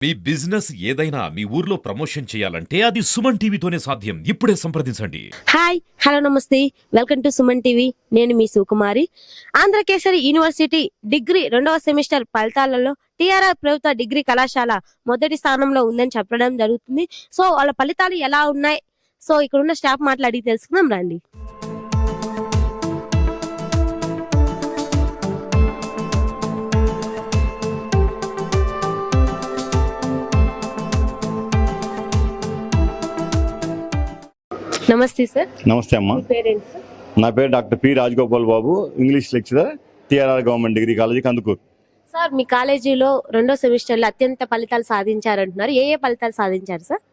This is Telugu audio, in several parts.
మీ బిజినెస్ ఏదైనా మీ ఊర్లో ప్రమోషన్ చేయాలంటే అది సుమన్ టీవీతోనే సాధ్యం. ఇప్పుడే సంప్రదించండి. హాయ్ హలో నమస్తే, వెల్కమ్ టు సుమన్ టీవీ. నేను మీ సుకుమారి. ఆంధ్రకేసరి యూనివర్సిటీ డిగ్రీ 2వ సెమిస్టర్ ఫలితాలలో టిఆర్ఆర్ ప్రభుత్వ డిగ్రీ కళాశాల మొదటి స్థానంలో ఉందని చెప్పడం జరుగుతుంది. సో వాళ్ళ ఫలితాలు ఎలా ఉన్నాయి, సో ఇక్కడ ఉన్న స్టాఫ్ మాట్లాడి తెలుసుకుందాం రండి. నమస్తే సార్. నమస్తే అమ్మా. మీ పేరేంటి సార్? నా పేరు doctor P Rajagopal Babu, English lecturer, TRR government degree college Kandukur. Sir, మీ కాలేజీలో 2వ సెమిస్టర్లో అత్యంత ఫలితాలు సాధించారంటున్నారు. ఏ ఫలితాలు సాధించారు సార్?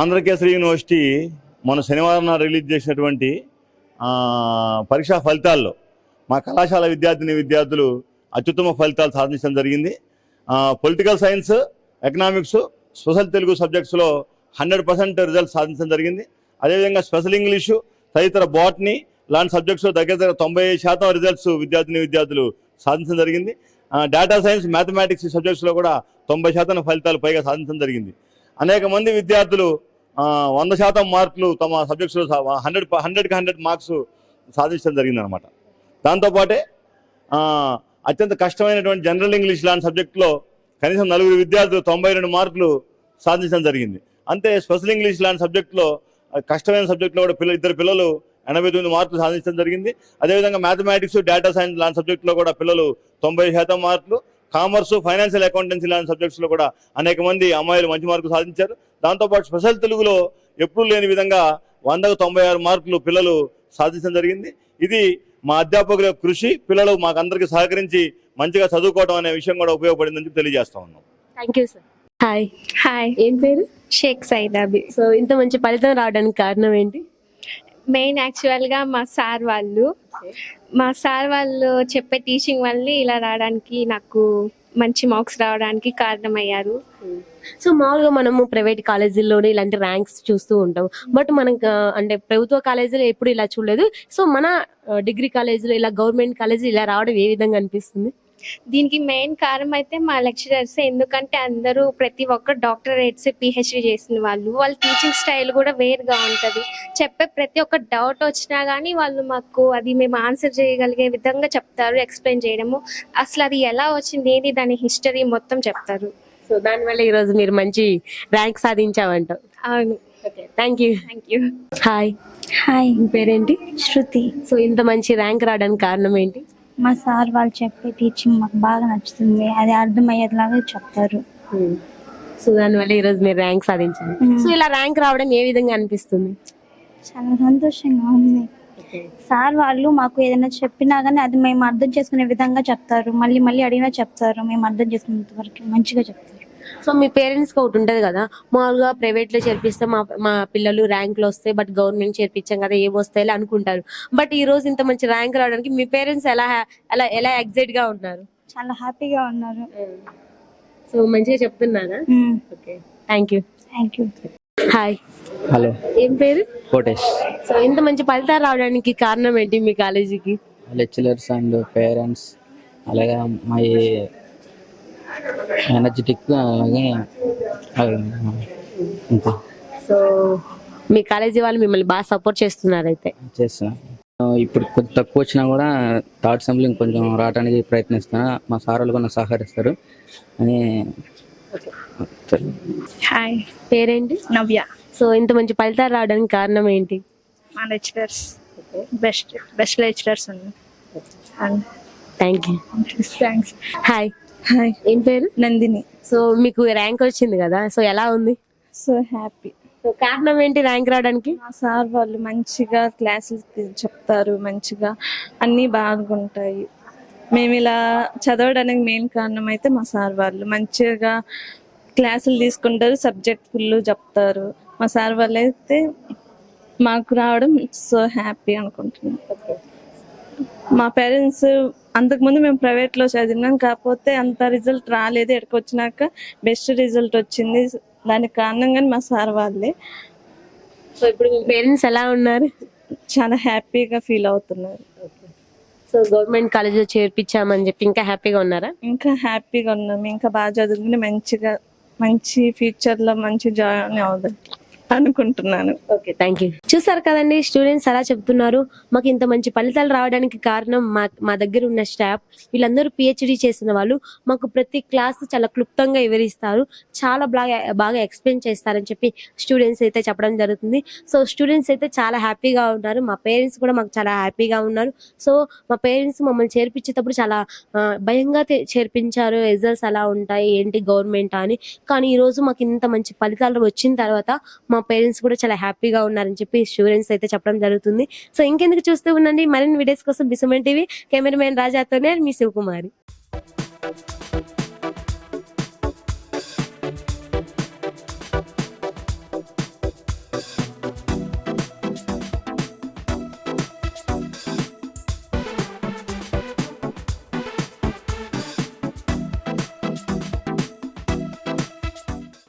ఆంధ్రకేసరి యూనివర్సిటీ మొన్న శనివారం నాడు రిలీజ్ చేసినటువంటి పరీక్షా ఫలితాల్లో మా కళాశాల విద్యార్థులు అత్యుత్తమ ఫలితాలు సాధించడం జరిగింది. Political science, economics, social Telugu సబ్జెక్ట్స్లో 100% రిజల్ట్స్ సాధించడం జరిగింది. అదేవిధంగా స్పెషల్ ఇంగ్లీషు, తదితర బాటనీ లాంటి సబ్జెక్ట్స్లో దగ్గర 90% రిజల్ట్స్ విద్యార్థులు సాధించడం జరిగింది. డేటా సైన్స్, మ్యాథమెటిక్స్ సబ్జెక్ట్స్లో కూడా 90% ఫలితాలు పైగా సాధించడం జరిగింది. అనేక మంది విద్యార్థులు 100% మార్కులు తమ సబ్జెక్ట్స్లో 100కి 100 మార్క్స్ సాధించడం జరిగింది అనమాట. దాంతోపాటే అత్యంత కష్టమైనటువంటి జనరల్ ఇంగ్లీష్ లాంటి సబ్జెక్టులో కనీసం 4 విద్యార్థులు 92 మార్కులు సాధించడం జరిగింది. అంతే స్పెషల్ ఇంగ్లీష్ లాంటి సబ్జెక్టులో కష్టమైన సబ్జెక్టులో కూడా ఇద్దరు పిల్లలు 89 మార్కులు సాధించడం జరిగింది. అదేవిధంగా మ్యాథమెటిక్స్, డేటా సైన్స్ లాంటి సబ్జెక్టులో కూడా పిల్లలు 90% మార్కులు, కామర్సు, ఫైనాన్షియల్ అకౌంటెన్సీ లాంటి సబ్జెక్ట్స్లో కూడా అనేక మంది అమ్మాయిలు మంచి మార్కులు సాధించారు. దాంతోపాటు స్పెషల్ తెలుగులో ఎప్పుడూ లేని విధంగా 100కు 96 మార్కులు పిల్లలు సాధించడం జరిగింది. ఇది మా అధ్యాపకుల కృషి, పిల్లలు మాకందరికీ సహకరించి మంచిగా చదువుకోవడం అనే విషయం కూడా ఉపయోగపడిందని తెలియజేస్తా ఉన్నాం. Thank you sir. Hi. Hi, ఏం పేరు? షేక్ సైదాబి. సో ఇంత మంచి ఫలితం రావడానికి కారణం ఏంటి? మెయిన్ యాక్చువల్గా మా సార్ వాళ్ళు చెప్పే టీచింగ్ వల్ల ఇలా రావడానికి, నాకు మంచి మార్క్స్ రావడానికి కారణమయ్యారు. సో మామూలుగా మనము ప్రైవేట్ కాలేజీల్లోనే ఇలాంటి ర్యాంక్స్ చూస్తూ ఉంటాం, బట్ మనం అంటే ప్రభుత్వ కాలేజీలో ఎప్పుడు ఇలా చూడలేదు. సో మన డిగ్రీ కాలేజీలో ఇలా గవర్నమెంట్ కాలేజీ ఇలా రావడం ఏ విధంగా అనిపిస్తుంది? దీనికి మెయిన్ కారణం అయితే మా లెక్చరర్స్. ఎందుకంటే అందరూ ప్రతి ఒక్క డాక్టరేట్స్, పిహెచ్డి చేసిన వాళ్ళ టీచింగ్ స్టైల్ కూడా వేరుగా ఉంటుంది. చెప్పే ప్రతి ఒక్క డౌట్ వచ్చినా కానీ వాళ్ళు మాకు అది మేము ఆన్సర్ చేయగలిగే విధంగా చెప్తారు. ఎక్స్ప్లెయిన్ చేయడము, అసలు అది ఎలా వచ్చింది, ఏది దాని హిస్టరీ మొత్తం చెప్తారు. సో దానివల్ల ఈరోజు మీరు మంచి ర్యాంక్ సాధించామంట. అవును. Thank you. హాయ్. హాయ్, మీ పేరేంటి? శృతి. సో ఇంత మంచి ర్యాంక్ రావడానికి కారణం ఏంటి? మా సార్ వాళ్ళు చెప్పే టీచింగ్ మాకు బాగా నచ్చుతుంది, అది అర్థమయ్యేలాగా చెప్తారు. సో దానివల్ల ఈరోజు మీరు ర్యాంక్ సాధించారు. సో ఇలా ర్యాంక్ రావడం ఏ విధంగా అనిపిస్తుంది? చాలా సంతోషంగా ఉంది. సార్ వాళ్ళు మాకు ఏదైనా చెప్పినా కానీ అది మేము అర్థం చేసుకునే విధంగా చెప్తారు. మళ్ళీ మళ్ళీ అడిగినా చెప్తారు, మేము అర్థం చేసుకునేంత వరకు మంచిగా చెప్తారు. సో మీ పేరెంట్స్కి ఒకటి ఉంటుంది కదా, మామూలుగా ప్రైవేట్లో చేర్పిస్తే మా పిల్లలు ర్యాంకులు వస్తాయి, బట్ గవర్నమెంట్ చేర్పించాం కదా ఏం వస్తాయి అనుకుంటారు. బట్ ఈ రోజు ఇంత మంచి ర్యాంక్ రావడానికి మీ పేరెంట్స్ ఎలా ఎగ్జైట్ గా ఉన్నారు? చాలా హ్యాపీగా ఉన్నారు. సో మంచిగా చెప్తున్నారా? Okay, thank you. Thank you. Hi. Hello, ఏం పేరు? కోటేష్. సో ఇంత మంచి ఫలితాలు రావడానికి కారణం ఏంటి మీ కాలేజీకి? లెక్చరర్స్ అండ్ పేరెంట్స్, అలాగే మై ఎనర్జెటిక్, అలాగే అంతే. సో మీ కాలేజీ వాళ్ళు మిమ్మల్ని బాగా సపోర్ట్ చేస్తున్నారు అయితే? చేస్తున్నా. ఇప్పుడు కొంచెం తక్కువ వచ్చినా కూడా థర్డ్ సెమ్లో ఇంకొంచెం రావడానికి ప్రయత్నిస్తున్నా. మా సార్ వాళ్ళు కూడా సహకరిస్తారు అని. హాయ్, పేరేంటి? నవ్య. సో ఇంత మంచి ఫలితాలు రావడానికి కారణం ఏంటి? మా లెక్చరర్స్ బెస్ట్ లెక్చరర్స్ ఉన్నారు. Thank you. Thanks. Hi. Hi, ఏం పేరు? నందిని. సో మీకు ర్యాంక్ వచ్చింది కదా, సో ఎలా ఉంది? So happy. సో కారణం ఏంటి ర్యాంక్ రావడానికి? మా సార్ వాళ్ళు మంచిగా క్లాసులు చెప్తారు, మంచిగా అన్నీ బాగుంటాయి. మేము ఇలా చదవడానికి మెయిన్ కారణం అయితే మా సార్ వాళ్ళు మంచిగా క్లాసులు తీసుకుంటారు, సబ్జెక్ట్ ఫుల్ చెప్తారు. మా సార్ వాళ్ళు అయితే మాకు రావడం సో హ్యాపీ అనుకుంటున్నాం. మా పేరెంట్స్ అంతకుముందు మేము ప్రైవేట్లో చదివినాం, కాకపోతే అంత రిజల్ట్ రాలేదు. ఎక్కడికి వచ్చినాక బెస్ట్ రిజల్ట్ వచ్చింది. దానికి కారణంగా మా సార్ వాళ్ళే. సో ఇప్పుడు మీ పేరెంట్స్ ఎలా ఉన్నారు? చాలా హ్యాపీగా ఫీల్ అవుతున్నారు. సో గవర్నమెంట్ కాలేజ్ లో చేర్పించామని చెప్పి ఇంకా హ్యాపీగా ఉన్నారా? ఇంకా హ్యాపీగా ఉన్నాం. ఇంకా బాగా చదువుకుని మంచి ఫ్యూచర్ లో మంచి జాయిన్ అవుదాం అనుకుంటున్నాను. Okay, thank you. చూసారు కదండి, స్టూడెంట్స్ అలా చెప్తున్నారు. మాకు ఇంత మంచి ఫలితాలు రావడానికి కారణం మా దగ్గర ఉన్న స్టాఫ్. వీళ్ళందరూ పిహెచ్డి చేసిన వాళ్ళు. మాకు ప్రతి క్లాస్ చాలా క్లుప్తంగా వివరిస్తారు, చాలా బాగా ఎక్స్ప్లెయిన్ చేస్తారని చెప్పి స్టూడెంట్స్ అయితే చెప్పడం జరుగుతుంది. సో స్టూడెంట్స్ అయితే చాలా హ్యాపీగా ఉన్నారు. మా పేరెంట్స్ కూడా మాకు చాలా హ్యాపీగా ఉన్నారు. సో మా పేరెంట్స్ మమ్మల్ని చేర్పించేటప్పుడు చాలా భయంగా చేర్పించారు. రిజల్ట్స్ అలా ఉంటాయి ఏంటి గవర్నమెంట్ అని. కానీ ఈ రోజు మాకు ఇంత మంచి ఫలితాలు వచ్చిన తర్వాత మా పేరెంట్స్ కూడా చాలా హ్యాపీగా ఉన్నారని చెప్పి స్టూడెంట్స్ అయితే చెప్పడం జరుగుతుంది. సో ఇంకెందుకు చూస్తూ ఉండండి. మరిన్ని వీడియోస్ కోసం సుమన్ టీవీ కెమెరామెన్ రాజాతోనే మీ శివకుమారి.